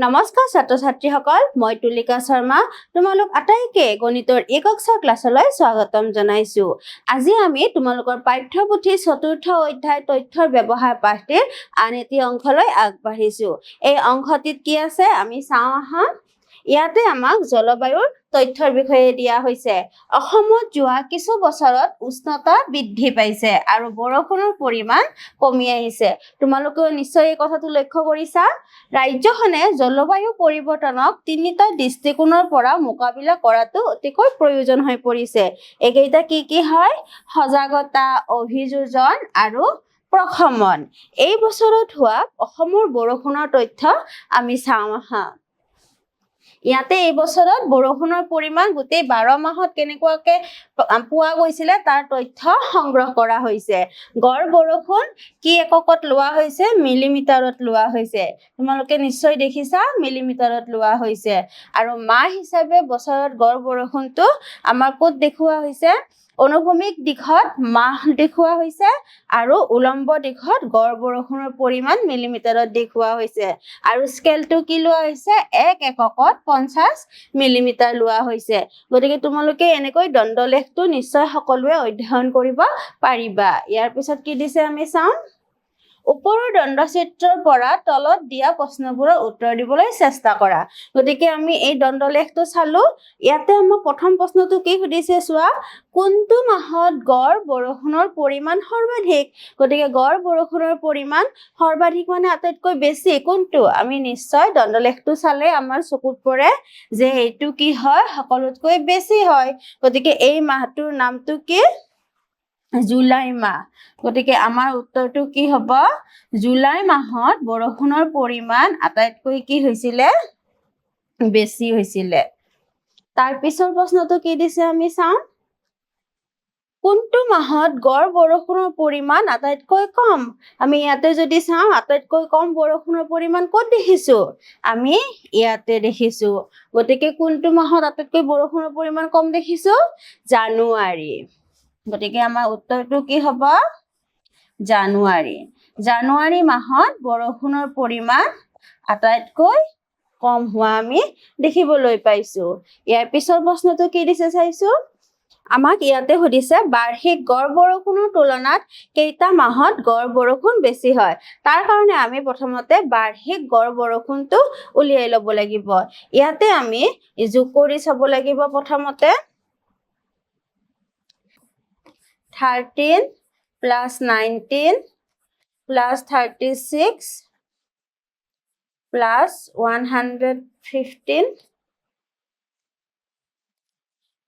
নমস্কাৰ ছাত্ৰ ছাত্ৰীসকল, মই তুলিকা শৰ্মা তোমালোক আটাইকে গণিতৰ একক ক্লাছলৈ স্বাগতম জনাইছো। আজি আমি তোমালোকৰ পাঠ্যপুথি চতুৰ্থ অধ্যায় তথ্যৰ ব্যৱহাৰ পাঠটিৰ আন এটি অংশলৈ আগবাঢ়িছো। এই অংশটিত কি আছে আমি চাওঁ আহা। ইয়াতে আমাক জলবায়ুৰ তথ্যৰ বিষয়ে দিয়া হৈছে। অসমত যোৱা কিছু বছৰত উষ্ণতা বৃদ্ধি পাইছে আৰু বৰষুণৰ পৰিমাণ কমি আহিছে। তোমালোকে নিশ্চয় এই কথাটো লক্ষ্য কৰিছা। ৰাজ্যখনে জলবায়ু পৰিৱৰ্তনক তিনিটা দৃষ্টিকোণৰ পৰা মোকাবিলা কৰাটো অতিকৈ প্ৰয়োজন হৈ পৰিছে। এইকেইটা কি হয়? সজাগতা, অভিযোজন আৰু প্ৰশমন। এই বছৰত হোৱা অসমৰ বৰষুণৰ তথ্য আমি চাওঁ আহা। ইয়াতে এই বছৰত বৰষুণৰ পৰিমাণ গোটেই 12 মাহত কেনেকুৱাকে পোৱা গৈছিলে তাৰ তথ্য সংগ্ৰহ কৰা হৈছে। গড় বৰষুণ কি এককত লোৱা হৈছে? মিলিমিটাৰত লোৱা হৈছে। তোমালোকে নিশ্চয় দেখিছা মিলিমিটাৰত লোৱা হৈছে। আৰু মাহ হিচাপে বছৰত গড় বৰষুণটো আমাৰ ক'ত দেখুওৱা হৈছে? অনুভূমিক দিশত মাহ দেখুওৱা হৈছে আৰু উলম্ব দিশত গড় বৰষুণৰ পৰিমাণ মিলিমিটাৰত দেখুওৱা হৈছে। আৰু স্কেলটো কি লোৱা হৈছে? 1 এককত 50 মিলিমিটাৰ লোৱা হৈছে। গতিকে তোমালোকে এনেকৈ দণ্ডলেখটো নিশ্চয় সকলোৱে অধ্যয়ন কৰিব পাৰিবা। ইয়াৰ পিছত কি দিছে আমি চাওঁ। ওপৰৰ দণ্ডচিত্ৰৰ পৰা তলত দিয়া প্ৰশ্নবোৰৰ উত্তৰ দিবলৈ চেষ্টা কৰা। গতিকে আমি এই দণ্ডলেখটো চালো। ইয়াতে আমাক প্ৰথম প্ৰশ্নটো কি সুধিছে চোৱা। কোনটো মাহত গড় বৰষুণৰ পৰিমাণ সৰ্বাধিক? গতিকে গড় বৰষুণৰ পৰিমাণ সৰ্বাধিক মানে আটাইতকৈ বেছি কোনটো? আমি নিশ্চয় দণ্ডলেখটো চালে আমাৰ চকুত পৰে যে এইটো কি হয়? সকলোতকৈ বেছি হয়। গতিকে এই মাহটোৰ নামটো কি? জুলাই মাহ। গতিকে আমাৰ উত্তৰটো কি হ'ব? জুলাই মাহত বৰষুণৰ পৰিমাণ আটাইতকৈ কি হৈছিলে? বেছি হৈছিলে। তাৰ পিছৰ প্ৰশ্নটো কি দিছে আমি চাওঁ। কোনটো মাহত গড় বৰষুণৰ পৰিমাণ আটাইতকৈ কম? আমি ইয়াতে যদি চাওঁ আটাইতকৈ কম বৰষুণৰ পৰিমাণ ক'ত দেখিছো? আমি ইয়াতে দেখিছো। গতিকে কোনটো মাহত আটাইতকৈ বৰষুণৰ পৰিমাণ কম দেখিছো? জানুৱাৰী। গতিকে আমাৰ উত্তৰটো কি হ'ব? জানুৱাৰী। জানুৱাৰী মাহত বৰষুণৰ পৰিমাণ আটাইতকৈ কম হোৱা আমি দেখিবলৈ পাইছো। ইয়াৰ পিছৰ প্ৰশ্নটো কি দিছে চাইছো। আমাক ইয়াতে সুধিছে বাৰ্ষিক গড় বৰষুণৰ তুলনাত কেইটা মাহত গড় বৰষুণ বেছি হয়? তাৰ কাৰণে আমি প্ৰথমতে বাৰ্ষিক গড় বৰষুণটো উলিয়াই ল'ব লাগিব। ইয়াতে আমি যোগ কৰি চাব লাগিব প্ৰথমতে। 13 plus 19 plus 36 plus 115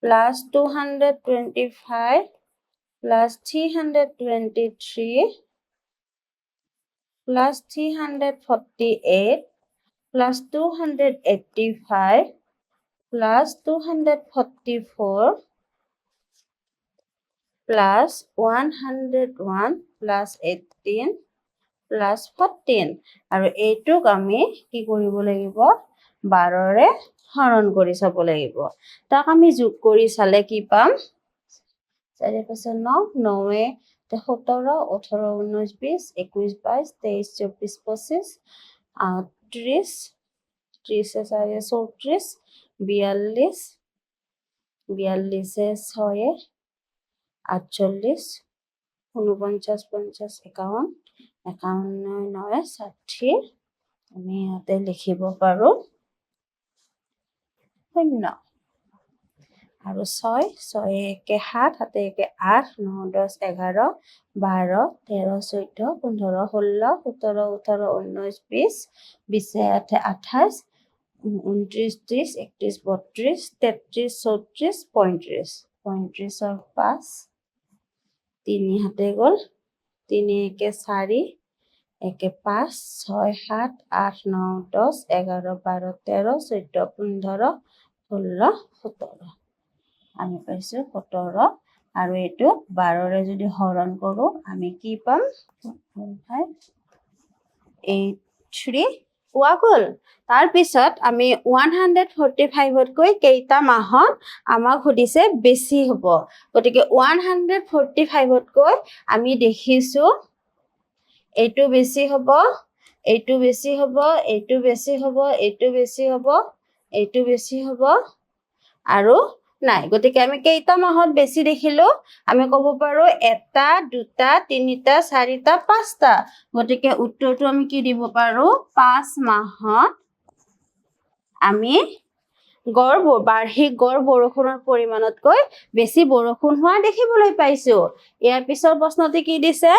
plus 225 plus 323 plus 348 plus 285 plus 244 plus 101 plus 18 plus 14 আৰু এইটোক আমি কি কৰিব লাগিব? 12ৰে হৰণ কৰি চাব লাগিব। তাক আমি যোগ কৰি চালে কি পাম? 4 × 5 = 9, 9 × 17, 18, 19, 20, 21, 22, 23, 24, 25, 30, 30 × 4 = 34, 42, 42 × 6 = 48, 49, 50, 51, 51, 9, 60 আমি ইয়াতে লিখিব পাৰো 0 আৰু 6, 6 × 1 = 7, 7 × 1 = 8, 9, 10, 11, 12, 13, 14, 15, 16, 17, 18, 19, 20, 20 × 8 = 28, 29, 30, 31, 32, 33, 34, 35, 35ৰ 5, 3 হাতে গ'ল, 3 × 1 = 4, 1 × 5, 6, 7, 8, 9, 10, 11, 12, 13, 14, 15, 16, 17 আমি পাইছো 17 আৰু এইটো 12ৰে যদি হৰণ কৰো আমি কি পাম? 1.83 পোৱা গ'ল। তাৰ পিছত আমি 145তকৈ কেইটা মাহত আমাক সুধিছে বেছি হ'ব। গতিকে 145তকৈ আমি দেখিছো এইটো বেছি হ'ব এইটো বেছি হ'ব, এইটো বেছি হ'ব, এইটো বেছি হ'ব, এইটো বেছি হ'ব আৰু নাই। গতিকে আমি কেইটা মাহত বেছি দেখিলো? আমি ক'ব পাৰো 1টা 2টা 3টা 4টা 5টা। গতিকে উত্তৰটো আমি কি দিব পাৰো? 5 মাহত আমি বাৰ্ষিক গড় বৰষুণৰ পৰিমাণতকৈ বেছি বৰষুণ হোৱা দেখিবলৈ পাইছো। ইয়াৰ পিছৰ প্ৰশ্নটি কি দিছে?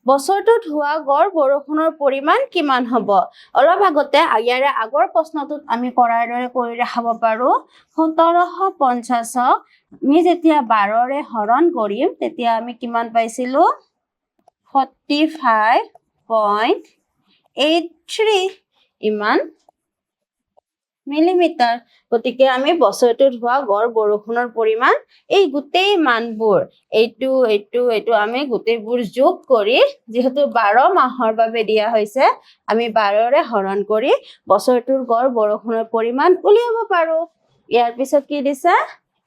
বছৰটোত হোৱা গড় বৰষুণৰ পৰিমাণ কিমান হ'ব? অলপ আগতে ইয়াৰে আগৰ প্ৰশ্নটোত আমি কৰাৰ দৰে কৰি দেখাব পাৰো। 1750ক আমি যেতিয়া 12ৰে হৰণ কৰিম তেতিয়া আমি কিমান পাইছিলো? 45.83 ইমান মিলিমিটাৰ। গতিকে আমি বছৰটোত হোৱা গড় বৰষুণৰ পৰিমাণ এই গোটেই মানবোৰ এইটো আমি গোটেইবোৰ যোগ কৰি, যিহেতু 12 মাহৰ বাবে দিয়া হৈছে, আমি 12ৰে হৰণ কৰি বছৰটোৰ গড় বৰষুণৰ পৰিমাণ উলিয়াব পাৰো। ইয়াৰ পিছত কি দিছে?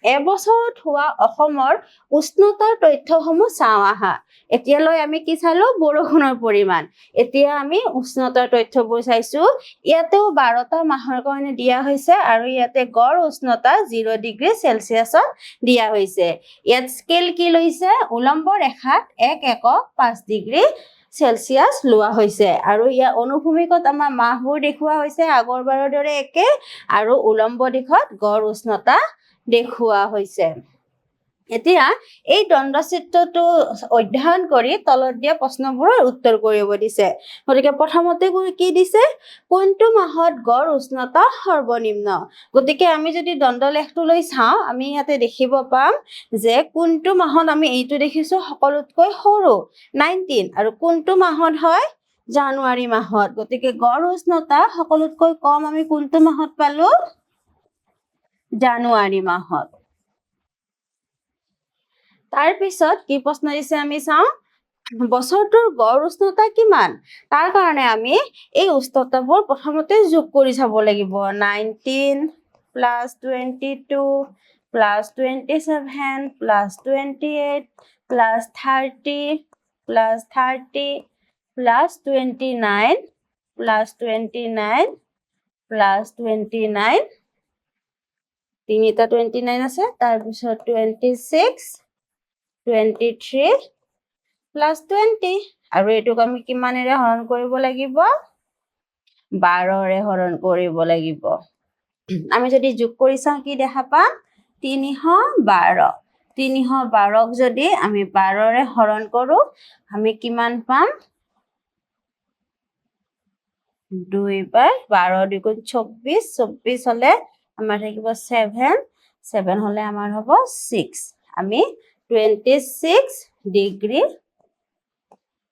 এবছৰত হোৱা অসমৰ উষ্ণতাৰ তথ্যসমূহ চাওঁ আহা। এতিয়ালৈ আমি কি চালো? বৰষুণৰ পৰিমাণ। এতিয়া আমি উষ্ণতাৰ তথ্যবোৰ চাইছো। ইয়াতেও 12টা মাহৰ কাৰণে দিয়া হৈছে আৰু ইয়াতে গড় উষ্ণতা 0 ডিগ্ৰী চেলচিয়াছত দিয়া হৈছে। ইয়াত স্কেল কি লৈছে? উলম্ব ৰেখাত 1 একক 5 ডিগ্ৰী চেলচিয়াছ লোৱা হৈছে আৰু ইয়াৰ অনুভূমিকত আমাৰ মাহবোৰ দেখুওৱা হৈছে আগৰবাৰৰ দৰে একে আৰু উলম্ব দিশত গড় উষ্ণতা দেখুওৱা হৈছে। এতিয়া এই দ্বন্দ্বচিত্ৰটো অধ্যয়ন কৰি তলত দিয়া প্ৰশ্নবোৰৰ উত্তৰ কৰিব দিছে। গতিকে প্ৰথমতে কি দিছে? কোনটো মাহত গড় উষ্ণতা সৰ্বনিম্ন? গতিকে আমি যদি দ্বন্দ্বলেখটোলৈ চাওঁ, আমি ইয়াতে দেখিব পাম যে কোনটো মাহত আমি এইটো দেখিছো সকলোতকৈ সৰু 19 আৰু কোনটো মাহত হয়? জানুৱাৰী মাহত। গতিকে গড় উষ্ণতা সকলোতকৈ কম আমি কোনটো মাহত পালো? জানুৱাৰী মাহত। তাৰ পিছত কি প্ৰশ্ন দিছে আমি চাওঁ। বছৰটোৰ গড় উষ্ণতা কিমান? তাৰ কাৰণে আমি এই উষ্ণতাবোৰ প্ৰথমতে যোগ কৰি চাব লাগিব। 19 + 22 + 27 + 28 + 30 + 30 + 29 + 29 + 29 তিনিটা 29 আছে। তাৰপিছত 26 23 + 20 আৰু এইটোক আমি কিমানেৰে হৰণ কৰিব লাগিব? 12ৰে হৰণ কৰিব লাগিব। আমি যদি যোগ কৰি চাওঁ কি দেখা পাম? 312। 312ক যদি আমি 12ৰে হৰণ কৰো আমি কিমান পাম? 2 বাই 12 × 2 = 24। 24 হলে আমাৰ থাকিব 7। 7 হলে আমাৰ হ'ব 6। আমি 26 ডিগ্ৰী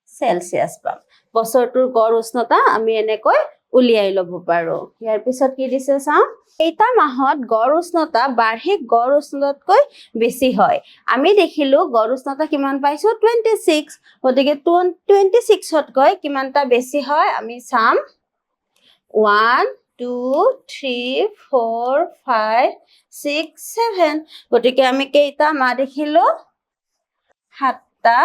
চেলচিয়াছ পাম। বছৰটোৰ গড় উষ্ণতা আমি এনেকৈ উলিয়াই ল'ব পাৰো। ইয়াৰ পিছত কি দিছে চাওঁ। কেইটা মাহত গড় উষ্ণতা বাৰ্ষিক গড় উষ্ণতাতকৈ বেছি হয়? আমি দেখিলো গড় উষ্ণতা কিমান পাইছো? 26। গতিকে 26তকৈ কিমানটা বেছি হয় আমি চাম। 1 2 3 4 5 6 7। গতিকে আমি কেইটা মাহ দেখিলো? 7টা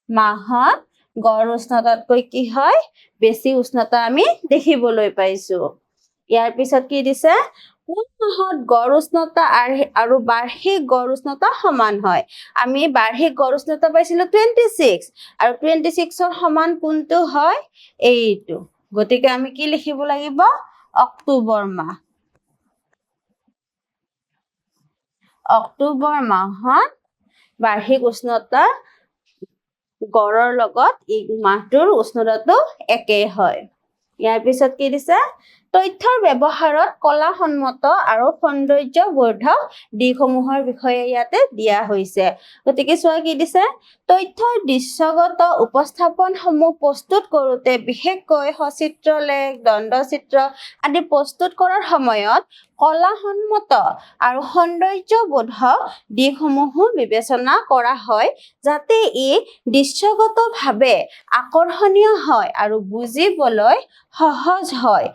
মাহত গড় উষ্ণতাতকৈ কি হয়? বেছি উষ্ণতা আমি দেখিবলৈ পাইছো। ইয়াৰ পিছত কি দিছে? কোন মাহত গড় উষ্ণতা আৰু বাৰ্ষিক গড় উষ্ণতা সমান হয়? আমি বাৰ্ষিক গড় উষ্ণতা পাইছিলো 26 আৰু 26ৰ সমান কোনটো হয়? এইটো। গতিকে আমি কি লিখিব লাগিব? অক্টোবৰ মাহ। অক্টোবৰ মাহত বাৰ্ষিক উষ্ণতা গড়ৰ লগত এই মাহটোৰ উষ্ণতাটো একেই হয়। ইয়াৰ পিছত কি দিছে? তথ্যৰ ব্যৱহাৰত কলাসন্মত আৰু সৌন্দৰ্যবৰ্ধক দিশসমূহৰ বিষয়ে ইয়াতে দিয়া হৈছে। গতিকে চোৱা কি দিছে? তথ্যৰ দৃশ্যগত উপস্থাপনসমূহ প্ৰস্তুত কৰোঁতে বিশেষকৈ সচিত্ৰলেখ, দ্বন্দ্বচিত্ৰ আদি প্ৰস্তুত কৰাৰ সময়ত কলাসন্মত আৰু সৌন্দৰ্যবোধক দিশসমূহো বিবেচনা কৰা হয়, যাতে ই দৃশ্যগতভাৱে আকৰ্ষণীয় হয় আৰু বুজিবলৈ সহজ হয়।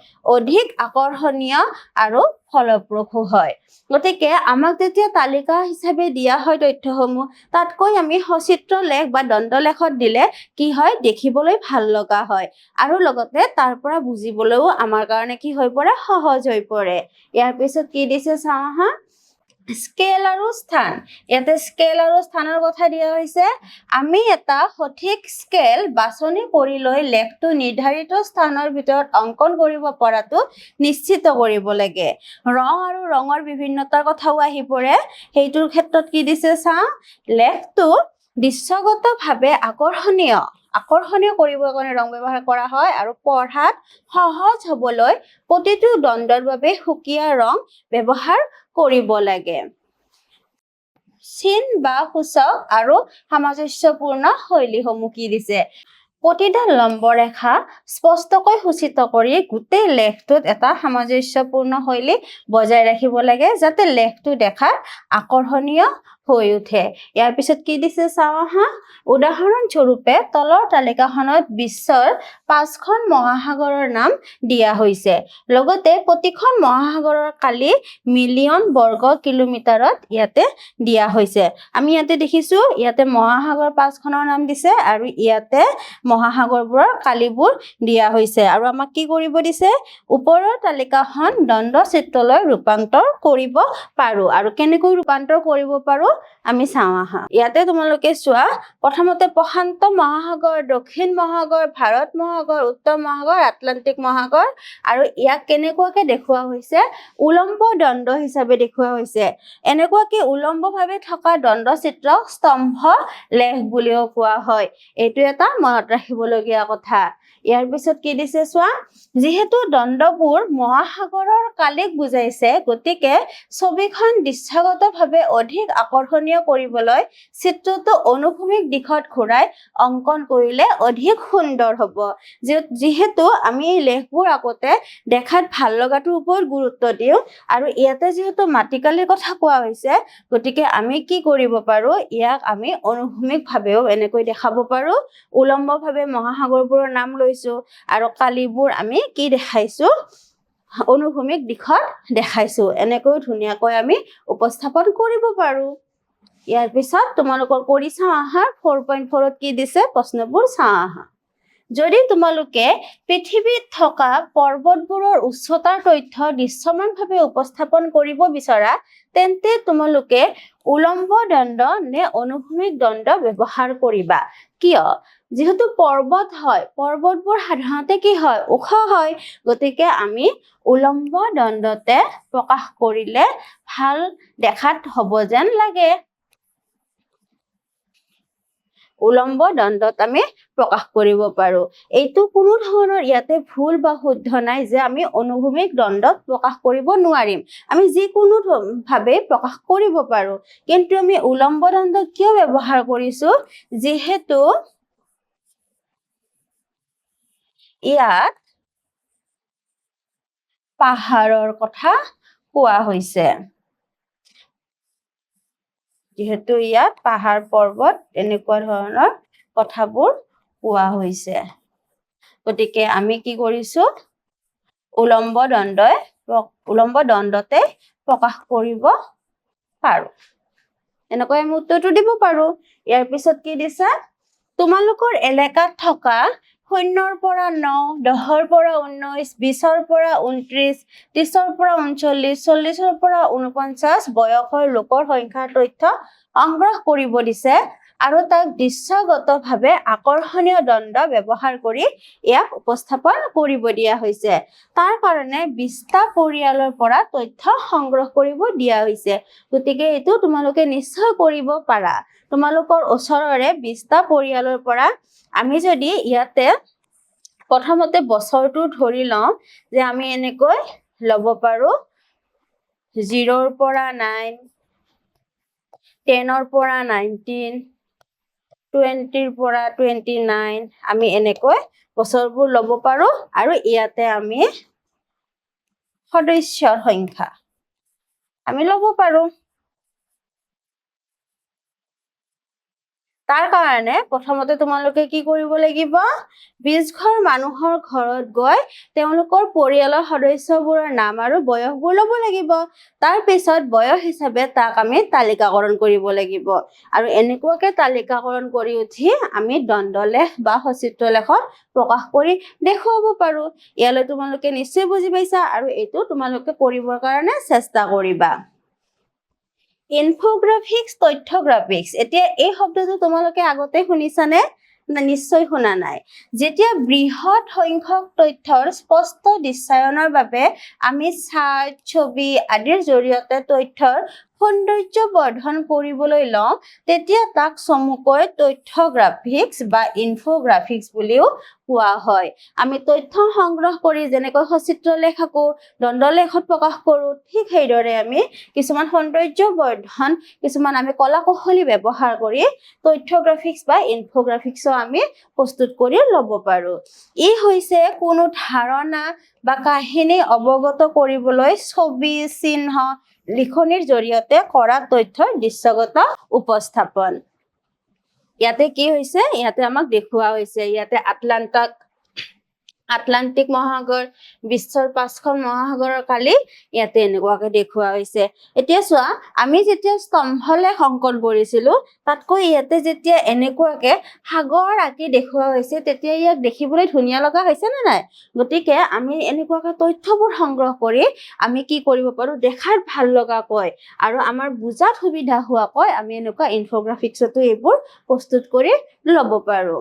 অধিক আকৰ্ষণীয় আৰু ফলপ্ৰসূ হয় গতিকে আমাক যেতিয়া তালিকা হিচাপে দিয়া হয় তথ্যসমূহ তাতকৈ আমি সচিত্ৰ লেখ বা দণ্ডলেখত দিলে কি হয় দেখিবলৈ ভাল লগা হয় আৰু লগতে তাৰ পৰা বুজিবলৈও আমাৰ কাৰণে কি হৈ পৰে সহজ হৈ পৰে ইয়াৰ পিছত কি দিছে চাওঁ আহা স্কেল আৰু স্থান ইয়াতে স্কেল আৰু স্থানৰ কথা দিয়া হৈছে আমি এটা সঠিক স্কেল বাছনি কৰি লৈ লেখটো নিৰ্ধাৰিত স্থানৰ ভিতৰত অংকন কৰিব পৰাটো নিশ্চিত কৰিব লাগে ৰং আৰু ৰঙৰ বিভিন্নতাৰ কথাও আহি পৰে সেইটোৰ ক্ষেত্ৰত কি দিছে চাওঁ লেখটো দৃশ্যগতভাৱে আকৰ্ষণীয় কৰিবৰ কাৰণে ৰং ব্যৱহাৰ কৰা হয় আৰু পঢ়াত সহজ হ'বলৈ প্ৰতিটো দণ্ডৰ বাবে সুকীয়া ৰং ব্যৱহাৰ কৰিব লাগে চিন বা সূচক আৰু সামঞ্জস্যপূৰ্ণ শৈলীসমূহ কি দিছে প্ৰতিডাল লম্বৰেখা স্পষ্টকৈ সূচিত কৰি গোটেই লেখটোত এটা সামঞ্জস্যপূৰ্ণ শৈলী বজাই ৰাখিব লাগে যাতে লেখটো দেখাত আকৰ্ষণীয় হৈ উঠে ইয়াৰ পিছত কি দিছে চাওঁ আহা উদাহৰণ স্বৰূপে তলৰ তালিকাখনত বিশ্বৰ 5খন মহাসাগৰৰ নাম দিয়া হৈছে লগতে প্ৰতিখন মহাসাগৰৰ কালি মিলিয়ন বৰ্গ কিলোমিটাৰত ইয়াতে দিয়া হৈছে আমি ইয়াতে দেখিছো ইয়াতে মহাসাগৰ 5খনৰ নাম দিছে আৰু ইয়াতে মহাসাগৰবোৰৰ কালিবোৰ দিয়া হৈছে আৰু আমাক কি কৰিব দিছে ওপৰৰ তালিকাখন দণ্ড চিত্ৰলৈ ৰূপান্তৰ কৰিব পাৰো আৰু কেনেকৈ ৰূপান্তৰ কৰিব পাৰো আমি চাওঁ আহা ইয়াতে তোমালোকে চোৱা প্ৰথমতে প্ৰশান্ত মহাসাগৰ দক্ষিণ মহাসাগৰ ভাৰত মহাসাগৰ উত্তৰ মহাসাগৰ আটলান্টিক মহাসাগৰ আৰু ইয়াক কেনেকুৱাকে দেখুওৱা হৈছে উলম্ব দণ্ড হিচাপে দেখুওৱা হৈছে এনেকুৱাকে উলম্বভাৱে থকা দণ্ড চিত্ৰ স্তম্ভ লেখ বুলিও কোৱা হয় এইটো এটা মনত ৰাখিবলগীয়া কথা ইয়াৰ পিছত কি দিছে চোৱা যিহেতু দণ্ডবোৰ মহাসাগৰৰ কালিক বুজাইছে গতিকে ছবিখন দৃশ্যগতভাৱে অধিক আকৰ্ষণীয় কৰিবলৈ চিত্ৰটো অনুভূমিক দিশত ঘূৰাই অংকন কৰিলে অধিক সুন্দৰ হ'ব যিহেতু আমি এই লেখবোৰ আগতে দেখাত ভাল লগাটোৰ ওপৰত গুৰুত্ব দিওঁ আৰু ইয়াতে যিহেতু মাটিকালিৰ কথা কোৱা হৈছে গতিকে আমি কি কৰিব পাৰো ইয়াক আমি অনুভূমিকভাৱেও এনেকৈ দেখাব পাৰো উলম্বভাৱে মহাসাগৰবোৰৰ নাম লৈছো আৰু কালিবোৰ আমি কি দেখাইছো অনুভূমিক দিশত দেখাইছো এনেকৈ ধুনীয়াকৈ আমি উপস্থাপন কৰিব পাৰো ইয়াৰ পিছত তোমালোকৰ কৰি চাওঁ আহা 4.4ত কি দিছে প্ৰশ্নবোৰ চাওঁ আহা যদি তোমালোকে পৃথিৱীত থকা পৰ্বতবোৰৰ উচ্চতাৰ তথ্য দৃশ্যমানভাৱে উপস্থাপন কৰিব বিচৰা তেন্তে তোমালোকে উলম্ব দণ্ড নে অনুভূমিক দণ্ড ব্যৱহাৰ কৰিবা কিয় যেহেতু পৰ্বত হয় পৰ্বতবোৰ সাধাৰণতে কি হয় ওখ হয় গতিকে আমি উলম্ব দণ্ডতে প্ৰকাশ কৰিলে ভাল দেখাত হ'ব যেন লাগে উলম্ব দণ্ডত আমি প্ৰকাশ কৰিব পাৰো এইটো কোনো ধৰণৰ ইয়াতে ভুল বা শুদ্ধ নাই যে আমি অনুভূমিক দণ্ডত প্ৰকাশ কৰিব নোৱাৰিম আমি যিকোনো ভাৱে প্ৰকাশ কৰিব পাৰো কিন্তু আমি উলম্ব দণ্ড কিয় ব্যৱহাৰ কৰিছো যিহেতু ইয়াত পাহাৰৰ কথা কোৱা হৈছে যেহেতু ইয়াত পাহাৰ পৰ্বত এনেকুৱা ধৰণৰ কথাবোৰ কোৱা হৈছে গতিকে আমি কি কৰিছো উলম্ব দণ্ডতে প্ৰকাশ কৰিব পাৰো এনেকৈ আমি উত্তৰটো দিব পাৰো ইয়াৰ পিছত কি দিছে তোমালোকৰ এলেকাত থকা 0ৰ পৰা 9 10ৰ পৰা 19 20ৰ পৰা 29 30ৰ পৰা 39 40ৰ পৰা 49 বয়সৰ লোকৰ সংখ্যাৰ তথ্য সংগ্ৰহ কৰিব দিছে আৰু তাক দৃশ্যগতভাৱে আকৰ্ষণীয় দণ্ড ব্যৱহাৰ কৰি ইয়াক উপস্থাপন কৰিব দিয়া হৈছে তাৰ কাৰণে 20টা পৰিয়ালৰ পৰা তথ্য সংগ্ৰহ কৰিব দিয়া হৈছে গতিকে এইটো তোমালোকে নিশ্চয় কৰিব পাৰা তোমালোকৰ ওচৰৰে 20টা পৰিয়ালৰ পৰা আমি যদি ইয়াতে প্ৰথমতে বছৰটো ধৰি লওঁ যে আমি এনেকৈ ল'ব পাৰো 0ৰ পৰা 9 10ৰ পৰা 19 20ৰ পৰা 29 আমি এনেকৈ বছৰবোৰ ল'ব পাৰো আৰু ইয়াতে আমি সদস্যৰ সংখ্যা আমি ল'ব পাৰো তাৰ কাৰণে প্ৰথমতে তোমালোকে কি কৰিব লাগিব 20 ঘৰ মানুহৰ ঘৰত গৈ তেওঁলোকৰ পৰিয়ালৰ সদস্যবোৰৰ নাম আৰু বয়সবোৰ ল'ব লাগিব তাৰ পিছত বয়স হিচাপে তাক আমি তালিকাকৰণ কৰিব লাগিব আৰু এনেকুৱাকে তালিকাকৰণ কৰি উঠি আমি দ্বন্দ্বলেখ বা সচিত্ৰলেখত প্ৰকাশ কৰি দেখুৱাব পাৰো ইয়ালৈ তোমালোকে নিশ্চয় বুজি পাইছা আৰু এইটো তোমালোকে কৰিবৰ কাৰণে চেষ্টা কৰিবা ইনফোগ্ৰাফিক্স তথ্যগ্ৰাফিক্স এতিয়া এই শব্দটো তোমালোকে আগতে শুনিছানে নিশ্চয় শুনা নাই যেতিয়া বৃহৎ সংখ্যক তথ্যৰ স্পষ্ট দৃশ্যায়নৰ বাবে আমি চাৰ্ট ছবি আদিৰ জৰিয়তে তথ্যৰ সৌন্দৰ্য বৰ্ধন কৰিবলৈ লওঁ তেতিয়া তাক চমুকৈ তথ্যগ্ৰাফিক্স বা ইনফোগ্ৰাফিক্স বুলিও কোৱা হয় আমি তথ্য সংগ্ৰহ কৰি যেনেকৈ সচিত্ৰলেখ আকো দ্বন্দ্বলেখত প্ৰকাশ কৰো ঠিক সেইদৰে আমি কিছুমান সৌন্দৰ্য বৰ্ধন কিছুমান আমি কলা কৌশলী ব্যৱহাৰ কৰি তথ্যগ্ৰাফিক্স বা ইনফোগ্ৰাফিক্সও আমি প্ৰস্তুত কৰি ল'ব পাৰো ই হৈছে কোনো ধাৰণা বা কাহিনী অৱগত কৰিবলৈ ছবি চিহ্ন লিখনিৰ জৰিয়তে কৰা তথ্যৰ দৃশ্যগত উপস্থাপন ইয়াতে কি হৈছে ইয়াতে আমাক দেখুওৱা হৈছে ইয়াতে আটলান্টিক মহাসাগৰ বিশ্বৰ 5খন মহাসাগৰৰ কালি ইয়াতে এনেকুৱাকে দেখুওৱা হৈছে এতিয়া চোৱা আমি যেতিয়া স্তম্ভলেখ অংকন কৰিছিলো তাতকৈ ইয়াতে যেতিয়া এনেকুৱাকে সাগৰ আঁকি দেখুওৱা হৈছে তেতিয়া ইয়াক দেখিবলৈ ধুনীয়া লগা হৈছে নে নাই গতিকে আমি এনেকুৱাকে তথ্যবোৰ সংগ্ৰহ কৰি আমি কি কৰিব পাৰো দেখাত ভাল লগাকৈ আৰু আমাৰ বুজাত সুবিধা হোৱাকৈ আমি এনেকুৱা ইনফোগ্ৰাফিক্সতো এইবোৰ প্ৰস্তুত কৰি ল'ব পাৰো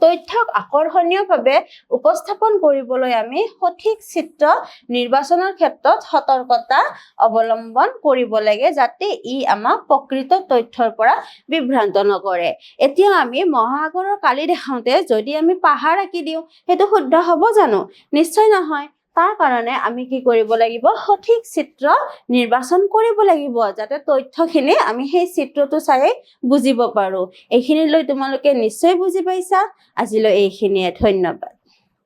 তথ্যক আকৰ্ষণীয়ভাৱে উপস্থাপন কৰিবলৈ আমি সঠিক চিত্ৰ নিৰ্বাচনৰ ক্ষেত্ৰত সতৰ্কতা অৱলম্বন কৰিব লাগে যাতে ই আমাক প্ৰকৃত তথ্যৰ পৰা বিভ্ৰান্ত নকৰে এতিয়া আমি মহাসাগৰৰ কালি দেখাওঁতে যদি আমি পাহাৰ আঁকি দিওঁ সেইটো শুদ্ধ হ'ব জানো নিশ্চয় নহয় তাৰ কাৰণে আমি কি কৰিব লাগিব সঠিক চিত্ৰ নিৰ্বাচন কৰিব লাগিব যাতে তথ্যখিনি আমি সেই চিত্ৰটো চাই বুজিব পাৰো এইখিনিলৈ তোমালোকে নিশ্চয় বুজি পাইছা আজিলৈ এইখিনিয়ে ধন্যবাদ